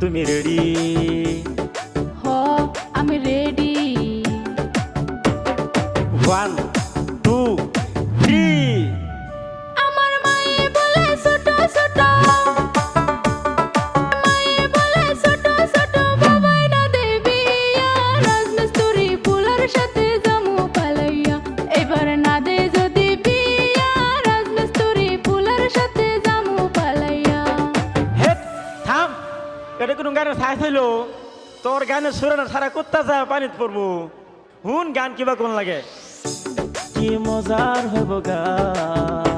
তুমি রেডি? হ আমি রেডি। 1 2 3 আমার মায়ে বলে ছোট ছোট, মায়ে বলে ছোট ছোট বাবাই না দেবী রাজমিস্ত্রি ফুলের সাথে জামু পালাইয়া। এবার না দে যদি বিয়া রাজমিস্ত্রি ফুলের সাথে জামু পালাইয়া। হেট থাম, এটা কোন গানের সাইজ হইলো? তোর গানের সুরে না সারা কুত্তা যা পানিত পড়বো। হুন গান কিবা কোন লাগে? কি মজার হইব গান,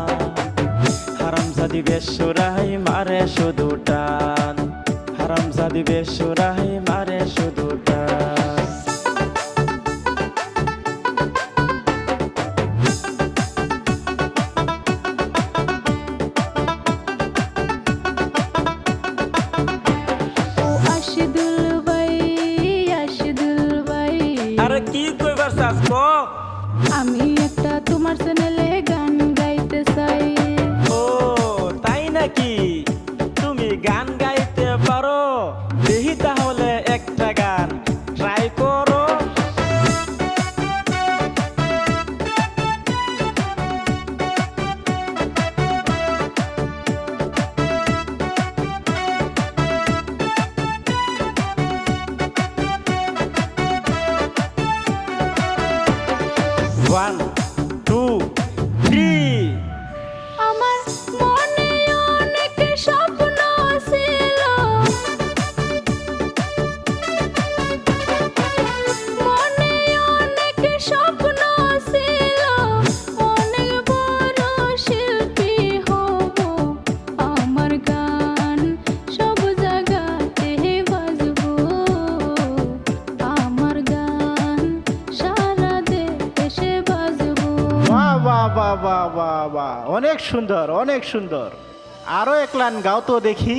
হারামজাদি বেসুরাই মারে শুধু টান, হারামজাদি বেসুরাই মারে শুধু টান। ও আশিদুল ভাই, আশিদুল ভাই, আরে কি কইবার চাস ক? আমি একটা তোমার চ্যানেলে গান গাইতে চাই। ও তাই নাকি? তুমি গান গাইতে পারো? দেখি তাহলে একটা গান ট্রাই করো। One, two, three. আমার মনে অনেক স্বপ্ন ছিল, মনে অনেক স্বপ্ন ছিল, অনেক বড় শিল্পী হব। আমার গান সব জায়গাতে বাজবো, আমার গান সারা দেশে বাজবো। বাহ বাহ বাহ বাহ বাহ বাহ, অনেক সুন্দর অনেক সুন্দর। আরো এক লাইন গাও তো দেখি।